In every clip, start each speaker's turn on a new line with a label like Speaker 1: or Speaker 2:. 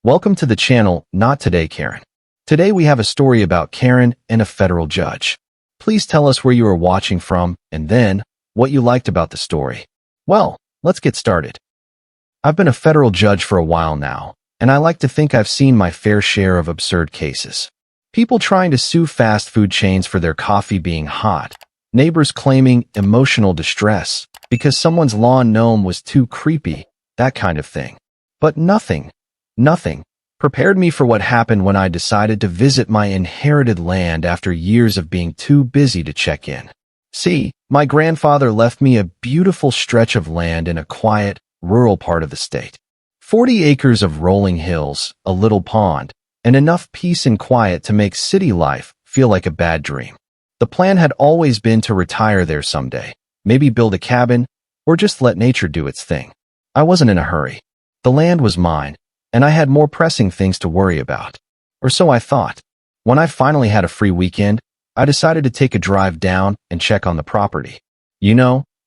Speaker 1: Welcome to the channel, Not Today, Karen. Today we have a story about Karen and a federal judge. Please tell us where you are watching from and then what you liked about the story. Well, let's get started. I've been a federal judge for a while now, and I like to think I've seen my fair share of absurd cases. People trying to sue fast food chains for their coffee being hot, neighbors claiming emotional distress because someone's lawn gnome was too creepy, that kind of thing. But nothing prepared me for what happened when I decided to visit my inherited land after years of being too busy to check in. See, my grandfather left me a beautiful stretch of land in a quiet, rural part of the state. 40 acres of rolling hills, a little pond, and enough peace and quiet to make city life feel like a bad dream. The plan had always been to retire there someday, maybe build a cabin, or just let nature do its thing. I wasn't in a hurry. The land was mine, and I had more pressing things to worry about. Or so I thought. When I finally had a free weekend, I decided to take a drive down and check on the property.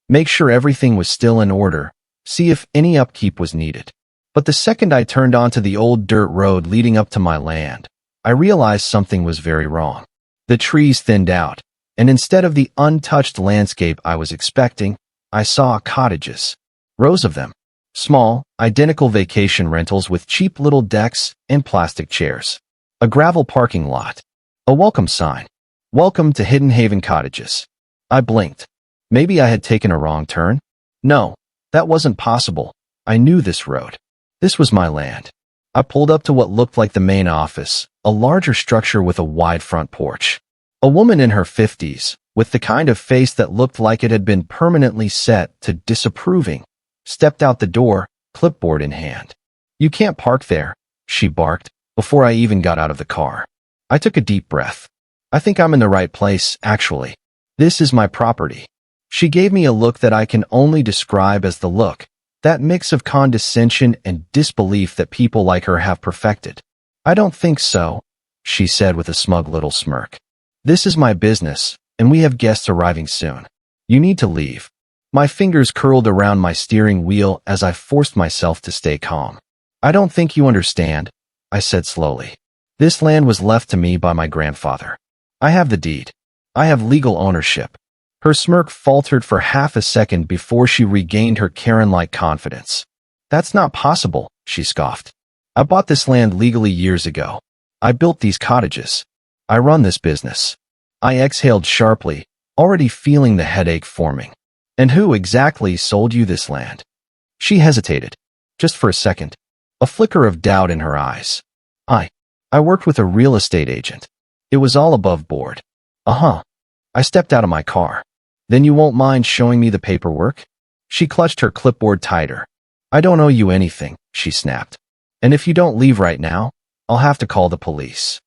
Speaker 1: Make sure everything was still in order, see if any upkeep was needed. But the second I turned onto the old dirt road leading up to my land, I realized something was very wrong. The trees thinned out, and instead of the untouched landscape I was expecting, I saw cottages. Rows of them. Small, identical vacation rentals with cheap little decks and plastic chairs. A gravel parking lot. A welcome sign. Welcome to Hidden Haven Cottages. I blinked. Maybe I had taken a wrong turn? No, that wasn't possible. I knew this road. This was my land. I pulled up to what looked like the main office, a larger structure with a wide front porch. A woman in her 50s, with the kind of face that looked like it had been permanently set to disapproving, stepped out the door, clipboard in hand. "You can't park there," she barked, before I even got out of the car. I took a deep breath. "I think I'm in the right place, actually. This is my property." She gave me a look that I can only describe as the look, that mix of condescension and disbelief that people like her have perfected. "I don't think so," she said with a smug little smirk. "This is my business, and we have guests arriving soon. You need to leave." My fingers curled around my steering wheel as I forced myself to stay calm. "I don't think you understand," I said slowly. "This land was left to me by my grandfather. I have the deed. I have legal ownership." Her smirk faltered for half a second before she regained her Karen-like confidence. "That's not possible," she scoffed. "I bought this land legally years ago. I built these cottages. I run this business." I exhaled sharply, already feeling the headache forming. "And who exactly sold you this land?" She hesitated, just for a second, a flicker of doubt in her eyes. I worked with a real estate agent. It was all above board." "Uh-huh." I stepped out of my car. "Then you won't mind showing me the paperwork?" She clutched her clipboard tighter. "I don't owe you anything," she snapped. "And if you don't leave right now, I'll have to call the police."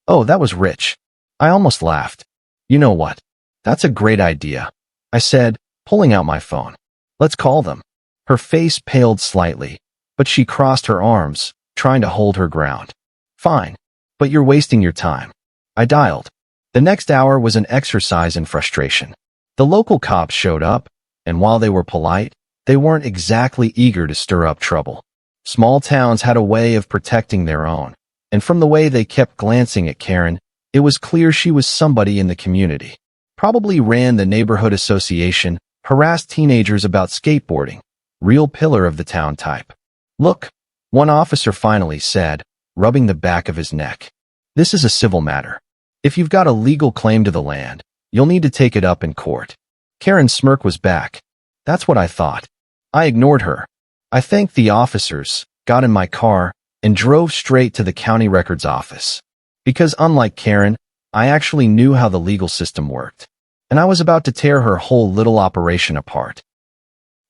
Speaker 1: Oh, that was rich. I almost laughed. "You know what? That's a great idea," I said, pulling out my phone. "Let's call them." Her face paled slightly, but she crossed her arms, trying to hold her ground. "Fine, but you're wasting your time." I dialed. The next hour was an exercise in frustration. The local cops showed up, and while they were polite, they weren't exactly eager to stir up trouble. Small towns had a way of protecting their own, and from the way they kept glancing at Karen, it was clear she was somebody in the community. Probably ran the neighborhood association, harassed teenagers about skateboarding, real pillar of the town type. "Look," one officer finally said, rubbing the back of his neck. "This is a civil matter. If you've got a legal claim to the land, you'll need to take it up in court." Karen's smirk was back. That's what I thought. I ignored her. I thanked the officers, got in my car, and drove straight to the county records office. Because unlike Karen, I actually knew how the legal system worked. And I was about to tear her whole little operation apart.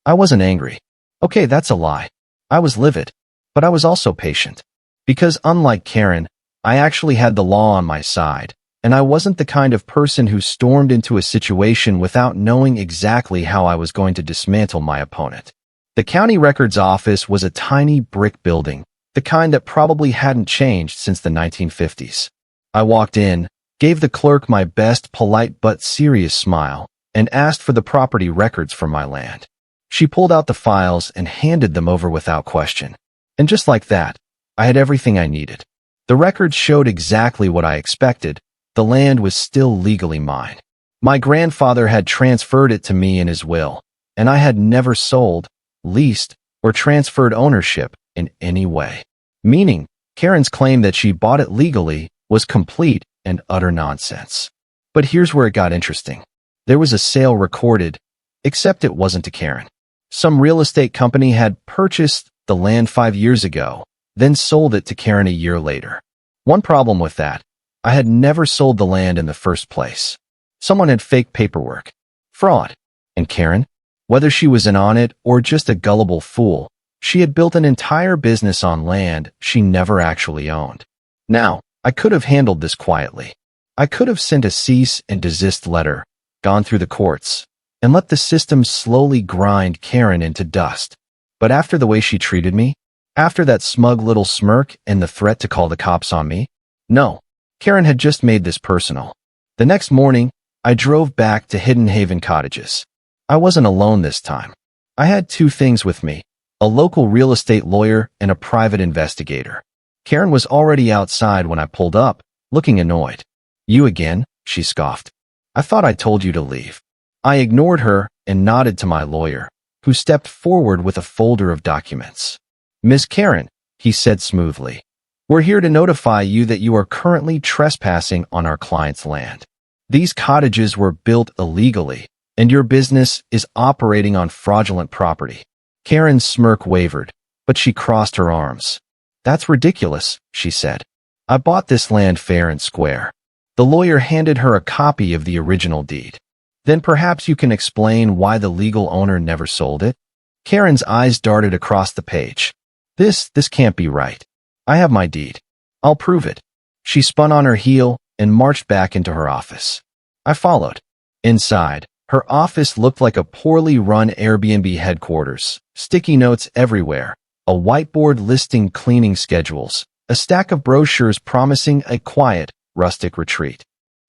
Speaker 1: I wasn't angry. Okay, that's a lie. I was livid. But I was also patient. Because unlike Karen, I actually had the law on my side, and I wasn't the kind of person who stormed into a situation without knowing exactly how I was going to dismantle my opponent. The county records office was a tiny brick building, the kind that probably hadn't changed since the 1950s. I walked in, gave the clerk my best polite but serious smile, and asked for the property records for my land. She pulled out the files and handed them over without question. And just like that, I had everything I needed. The records showed exactly what I expected. The land was still legally mine. My grandfather had transferred it to me in his will, and I had never sold, leased, or transferred ownership in any way. Meaning, Karen's claim that she bought it legally was complete and utter nonsense. But here's where it got interesting. There was a sale recorded, except it wasn't to Karen. Some real estate company had purchased the land 5 years ago, then sold it to Karen a year later. One problem with that, I had never sold the land in the first place. Someone had faked paperwork. Fraud. And Karen, whether she was in on it or just a gullible fool, she had built an entire business on land she never actually owned. Now, I could have handled this quietly. I could have sent a cease and desist letter, gone through the courts, and let the system slowly grind Karen into dust. But after the way she treated me, after that smug little smirk and the threat to call the cops on me, no, Karen had just made this personal. The next morning, I drove back to Hidden Haven Cottages. I wasn't alone this time. I had 2 things with me, a local real estate lawyer and a private investigator. Karen was already outside when I pulled up, looking annoyed. "You again?" she scoffed. "I thought I told you to leave." I ignored her and nodded to my lawyer, who stepped forward with a folder of documents. "Miss Karen," he said smoothly, "we're here to notify you that you are currently trespassing on our client's land. These cottages were built illegally, and your business is operating on fraudulent property." Karen's smirk wavered, but she crossed her arms. "That's ridiculous," she said. "I bought this land fair and square." The lawyer handed her a copy of the original deed. "Then perhaps you can explain why the legal owner never sold it?" Karen's eyes darted across the page. This can't be right. I have my deed. I'll prove it." She spun on her heel and marched back into her office. I followed. Inside, her office looked like a poorly run Airbnb headquarters, sticky notes everywhere, a whiteboard listing cleaning schedules, a stack of brochures promising a quiet, rustic retreat.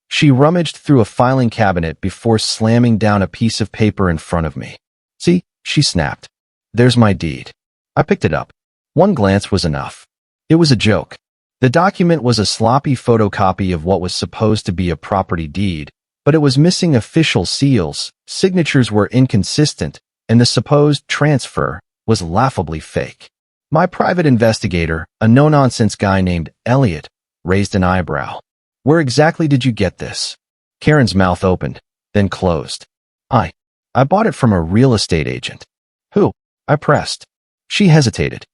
Speaker 1: She rummaged through a filing cabinet before slamming down a piece of paper in front of me. "See," she snapped. "There's my deed." I picked it up. One glance was enough. It was a joke. The document was a sloppy photocopy of what was supposed to be a property deed, but it was missing official seals, signatures were inconsistent, and the supposed transfer was laughably fake. My private investigator, a no-nonsense guy named Elliot, raised an eyebrow. "Where exactly did you get this?" Karen's mouth opened, then closed. I bought it from a real estate agent." "Who?" I pressed. She hesitated.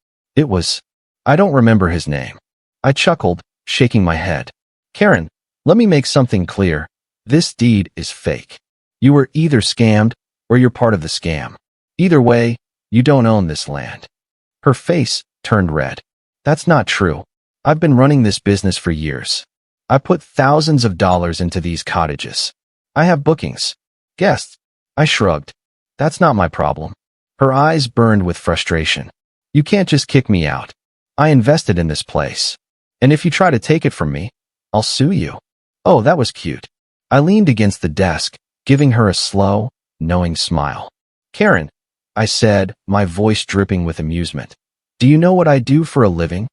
Speaker 1: I don't remember his name." I chuckled, shaking my head. "Karen, let me make something clear. This deed is fake. You were either scammed or you're part of the scam. Either way, you don't own this land." Her face turned red. "That's not true. I've been running this business for years. I put thousands of dollars into these cottages. I have bookings. Guests." I shrugged. "That's not my problem." Her eyes burned with frustration. "You can't just kick me out. I invested in this place. And if you try to take it from me, I'll sue you." "Oh, that was cute." I leaned against the desk, giving her a slow, knowing smile. "Karen," I said, my voice dripping with amusement, "do you know what I do for a living?"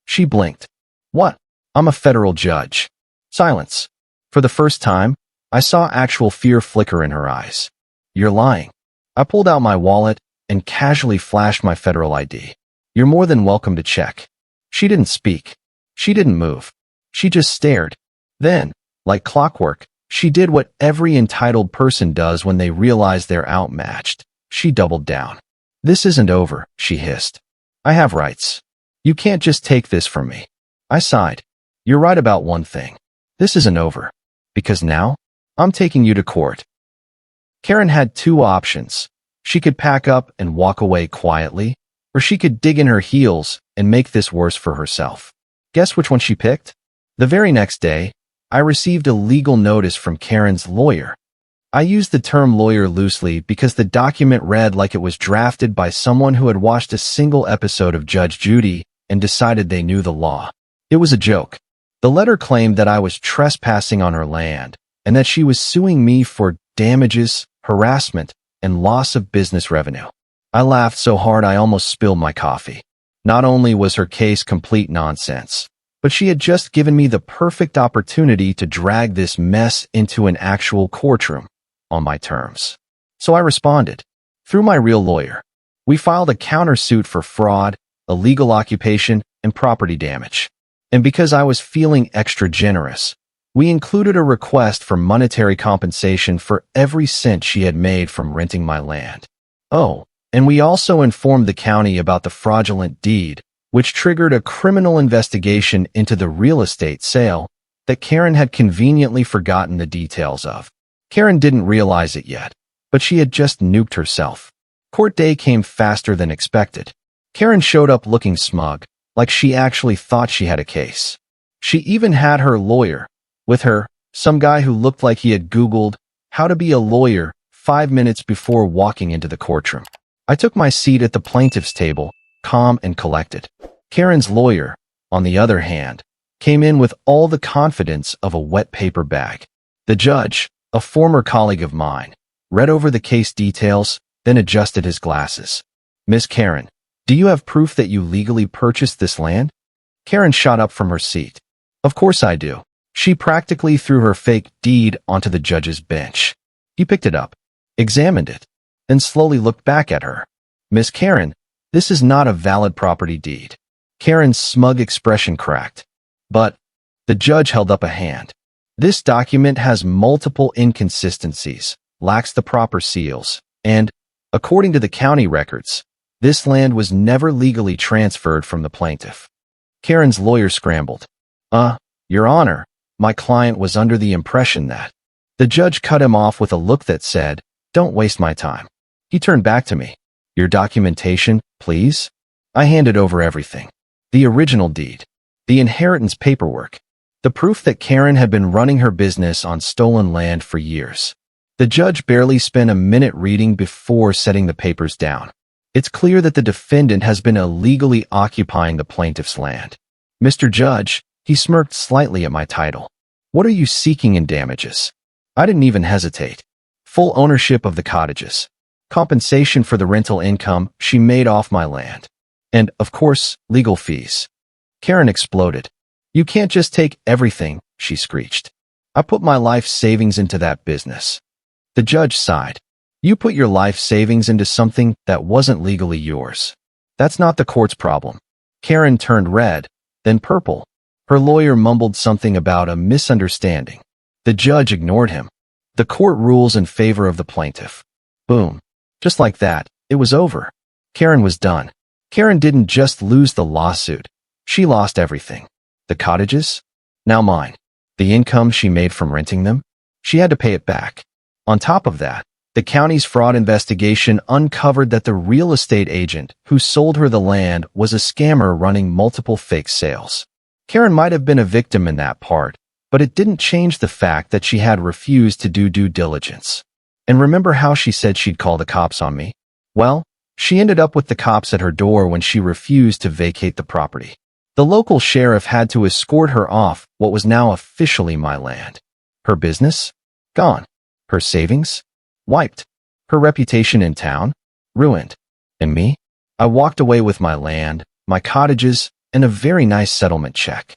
Speaker 1: She blinked. "What?" "I'm a federal judge." Silence. For the first time, I saw actual fear flicker in her eyes. "You're lying." I pulled out my wallet and casually flashed my federal ID. "You're more than welcome to check." She didn't speak. She didn't move. She just stared. Then, like clockwork, she did what every entitled person does when they realize they're outmatched. She doubled down. "This isn't over," she hissed. "I have rights. You can't just take this from me." I sighed. "You're right about one thing. This isn't over. Because now, I'm taking you to court." Karen had 2 options. She could pack up and walk away quietly, or she could dig in her heels and make this worse for herself. Guess which one she picked? The very next day, I received a legal notice from Karen's lawyer. I used the term lawyer loosely because the document read like it was drafted by someone who had watched a single episode of Judge Judy and decided they knew the law. It was a joke. The letter claimed that I was trespassing on her land and that she was suing me for damages, harassment, and loss of business revenue. I laughed so hard I almost spilled my coffee. Not only was her case complete nonsense, but she had just given me the perfect opportunity to drag this mess into an actual courtroom on my terms. So I responded. Through my real lawyer. We filed a countersuit for fraud, illegal occupation, and property damage. And because I was feeling extra generous, we included a request for monetary compensation for every cent she had made from renting my land. Oh, and we also informed the county about the fraudulent deed, which triggered a criminal investigation into the real estate sale that Karen had conveniently forgotten the details of. Karen didn't realize it yet, but she had just nuked herself. Court day came faster than expected. Karen showed up looking smug, like she actually thought she had a case. She even had her lawyer with her, some guy who looked like he had Googled how to be a lawyer 5 minutes before walking into the courtroom. I took my seat at the plaintiff's table, calm and collected. Karen's lawyer, on the other hand, came in with all the confidence of a wet paper bag. The judge, a former colleague of mine, read over the case details, then adjusted his glasses. Miss Karen, do you have proof that you legally purchased this land? Karen shot up from her seat. Of course I do. She practically threw her fake deed onto the judge's bench. He picked it up, examined it, then slowly looked back at her. Miss Karen, this is not a valid property deed. Karen's smug expression cracked. But the judge held up a hand. This document has multiple inconsistencies, lacks the proper seals, and, according to the county records, this land was never legally transferred from the plaintiff. Karen's lawyer scrambled. Your Honor, my client was under the impression that. The judge cut him off with a look that said, don't waste my time. He turned back to me. Your documentation, please? I handed over everything. The original deed. The inheritance paperwork. The proof that Karen had been running her business on stolen land for years. The judge barely spent a minute reading before setting the papers down. It's clear that the defendant has been illegally occupying the plaintiff's land. Mr. Judge, he smirked slightly at my title. What are you seeking in damages? I didn't even hesitate. Full ownership of the cottages. Compensation for the rental income she made off my land. And, of course, legal fees. Karen exploded. You can't just take everything, she screeched. I put my life savings into that business. The judge sighed. You put your life savings into something that wasn't legally yours. That's not the court's problem. Karen turned red, then purple. Her lawyer mumbled something about a misunderstanding. The judge ignored him. The court rules in favor of the plaintiff. Boom. Just like that, it was over. Karen was done. Karen didn't just lose the lawsuit. She lost everything. The cottages? Now mine. The income she made from renting them? She had to pay it back. On top of that, the county's fraud investigation uncovered that the real estate agent who sold her the land was a scammer running multiple fake sales. Karen might have been a victim in that part, but it didn't change the fact that she had refused to do due diligence. And remember how she said she'd call the cops on me? Well, she ended up with the cops at her door when she refused to vacate the property. The local sheriff had to escort her off what was now officially my land. Her business? Gone. Her savings? Wiped. Her reputation in town? Ruined. And me? I walked away with my land, my cottages, and a very nice settlement check.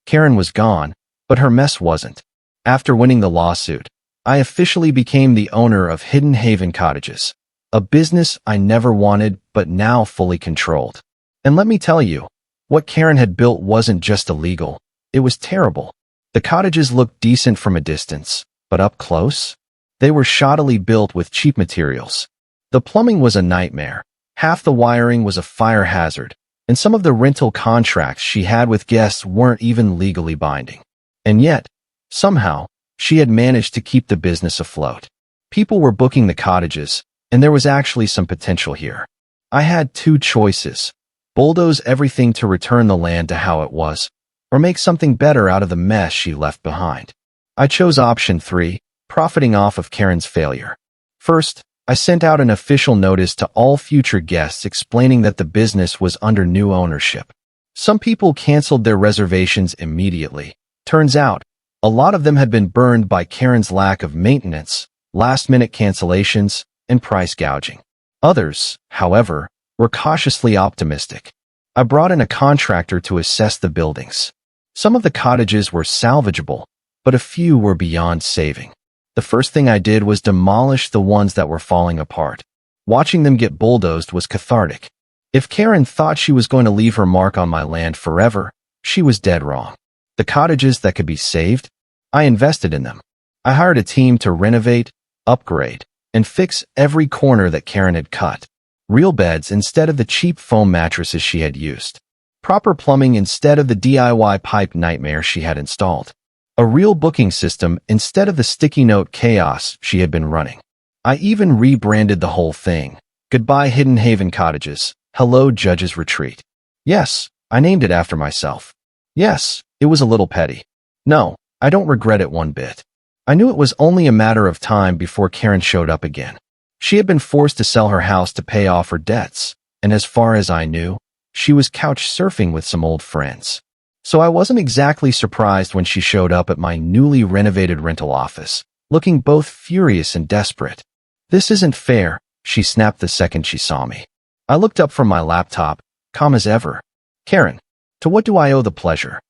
Speaker 1: Karen was gone, but her mess wasn't. After winning the lawsuit, I officially became the owner of Hidden Haven Cottages, a business I never wanted but now fully controlled. And let me tell you, what Karen had built wasn't just illegal, it was terrible. The cottages looked decent from a distance, but up close? They were shoddily built with cheap materials. The plumbing was a nightmare, half the wiring was a fire hazard, and some of the rental contracts she had with guests weren't even legally binding. And yet, somehow, she had managed to keep the business afloat. People were booking the cottages, and there was actually some potential here. I had two choices: bulldoze everything to return the land to how it was, or make something better out of the mess she left behind. I chose option 3, profiting off of Karen's failure. First, I sent out an official notice to all future guests explaining that the business was under new ownership. Some people canceled their reservations immediately. Turns out, a lot of them had been burned by Karen's lack of maintenance, last-minute cancellations, and price gouging. Others, however, were cautiously optimistic. I brought in a contractor to assess the buildings. Some of the cottages were salvageable, but a few were beyond saving. The first thing I did was demolish the ones that were falling apart. Watching them get bulldozed was cathartic. If Karen thought she was going to leave her mark on my land forever, she was dead wrong. The cottages that could be saved, I invested in them. I hired a team to renovate, upgrade, and fix every corner that Karen had cut. Real beds instead of the cheap foam mattresses she had used. Proper plumbing instead of the DIY pipe nightmare she had installed. A real booking system instead of the sticky note chaos she had been running. I even rebranded the whole thing. Goodbye Hidden Haven Cottages. Hello Judge's Retreat. Yes, I named it after myself. Yes, it was a little petty. No, I don't regret it one bit. I knew it was only a matter of time before Karen showed up again. She had been forced to sell her house to pay off her debts, and as far as I knew, she was couch surfing with some old friends. So I wasn't exactly surprised when she showed up at my newly renovated rental office, looking both furious and desperate. This isn't fair, she snapped the second she saw me. I looked up from my laptop, calm as ever. Karen, to what do I owe the pleasure?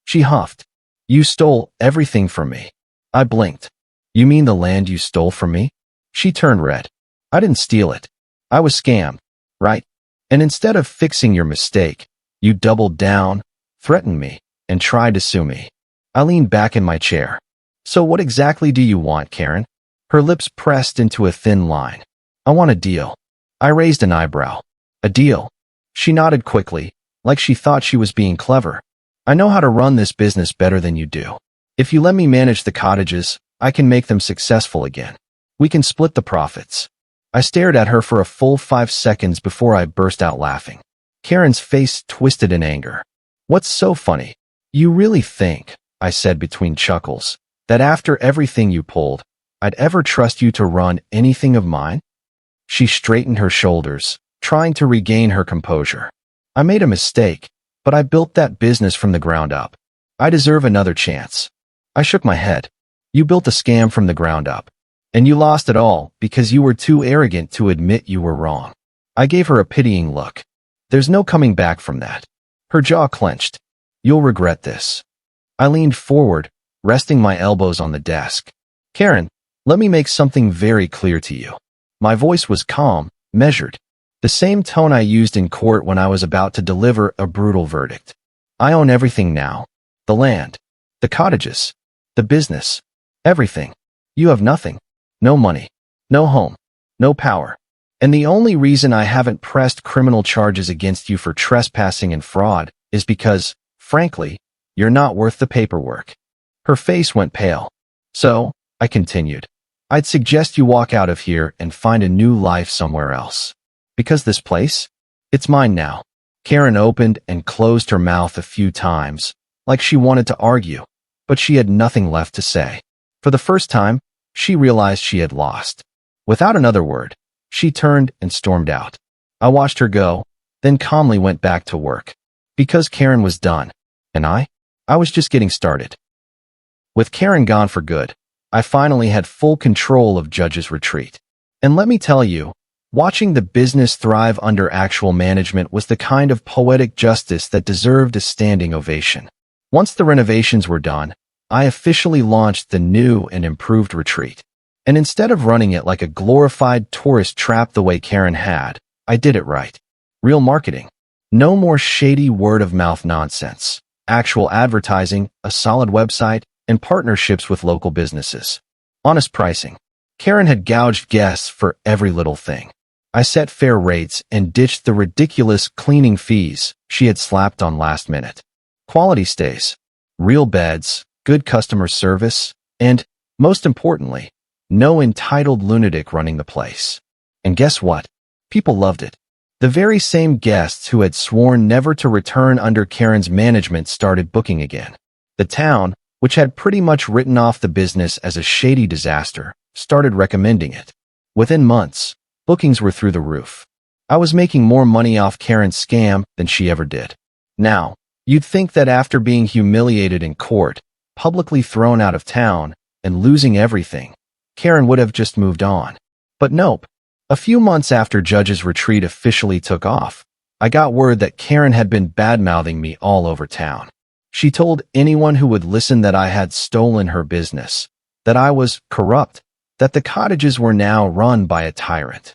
Speaker 1: She huffed. You stole everything from me. I blinked. You mean the land you stole from me? She turned red. I didn't steal it. I was scammed, right? And instead of fixing your mistake, you doubled down, threatened me, and tried to sue me. I leaned back in my chair. So what exactly do you want, Karen? Her lips pressed into a thin line. I want a deal. I raised an eyebrow. A deal? She nodded quickly, like she thought she was being clever. I know how to run this business better than you do. If you let me manage the cottages, I can make them successful again. We can split the profits. I stared at her for a full 5 seconds before I burst out laughing. Karen's face twisted in anger. What's so funny? You really think, I said between chuckles, that after everything you pulled, I'd ever trust you to run anything of mine? She straightened her shoulders, trying to regain her composure. I made a mistake, but I built that business from the ground up. I deserve another chance. I shook my head. You built a scam from the ground up, and you lost it all because you were too arrogant to admit you were wrong. I gave her a pitying look. There's no coming back from that. Her jaw clenched. You'll regret this. I leaned forward, resting my elbows on the desk. Karen, let me make something very clear to you. My voice was calm, measured. The same tone I used in court when I was about to deliver a brutal verdict. I own everything now. The land. The cottages. The business. Everything. You have nothing. No money. No home. No power. And the only reason I haven't pressed criminal charges against you for trespassing and fraud is because, frankly, you're not worth the paperwork. Her face went pale. So, I continued, I'd suggest you walk out of here and find a new life somewhere else. Because this place? It's mine now. Karen opened and closed her mouth a few times, like she wanted to argue, but she had nothing left to say. For the first time, she realized she had lost. Without another word, she turned and stormed out. I watched her go, then calmly went back to work. Because Karen was done, and I was just getting started. With Karen gone for good, I finally had full control of Judge's Retreat. And let me tell you, watching the business thrive under actual management was the kind of poetic justice that deserved a standing ovation. Once the renovations were done, I officially launched the new and improved retreat. And instead of running it like a glorified tourist trap the way Karen had, I did it right. Real marketing. No more shady word-of-mouth nonsense. Actual advertising, a solid website, and partnerships with local businesses. Honest pricing. Karen had gouged guests for every little thing. I set fair rates and ditched the ridiculous cleaning fees she had slapped on last minute. Quality stays. Real beds, good customer service, and, most importantly, no entitled lunatic running the place. And guess what? People loved it. The very same guests who had sworn never to return under Karen's management started booking again. The town, which had pretty much written off the business as a shady disaster, started recommending it. Within months, bookings were through the roof. I was making more money off Karen's scam than she ever did. Now, you'd think that after being humiliated in court, publicly thrown out of town, and losing everything, Karen would have just moved on. But nope. A few months after Judge's Retreat officially took off, I got word that Karen had been bad-mouthing me all over town. She told anyone who would listen that I had stolen her business, that I was corrupt, that the cottages were now run by a tyrant.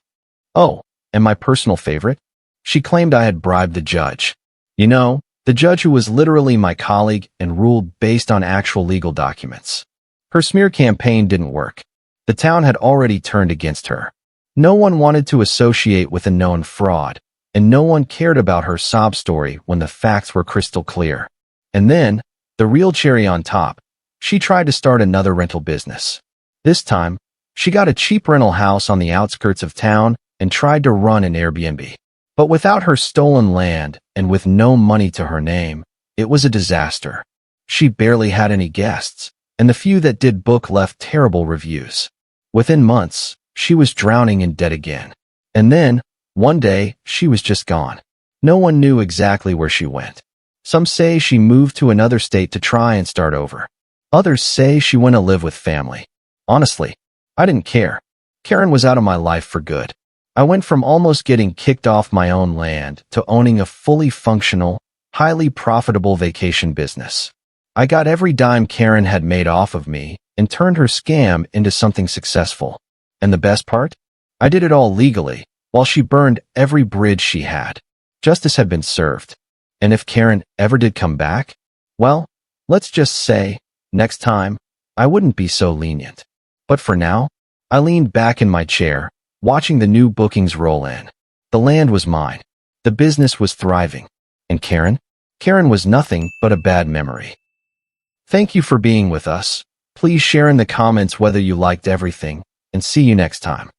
Speaker 1: Oh, and my personal favorite? She claimed I had bribed the judge. You know, the judge who was literally my colleague and ruled based on actual legal documents. Her smear campaign didn't work. The town had already turned against her. No one wanted to associate with a known fraud, and no one cared about her sob story when the facts were crystal clear. And then, the real cherry on top, she tried to start another rental business. This time, she got a cheap rental house on the outskirts of town and tried to run an Airbnb. But without her stolen land and with no money to her name, it was a disaster. She barely had any guests, and the few that did book left terrible reviews. Within months, she was drowning in debt again. And then, one day, she was just gone. No one knew exactly where she went. Some say she moved to another state to try and start over. Others say she went to live with family. Honestly, I didn't care. Karen was out of my life for good. I went from almost getting kicked off my own land to owning a fully functional, highly profitable vacation business. I got every dime Karen had made off of me and turned her scam into something successful. And the best part? I did it all legally, while she burned every bridge she had. Justice had been served. And if Karen ever did come back, well, let's just say, next time, I wouldn't be so lenient. But for now, I leaned back in my chair, watching the new bookings roll in. The land was mine. The business was thriving. And Karen? Karen was nothing but a bad memory. Thank you for being with us. Please share in the comments whether you liked everything, and see you next time.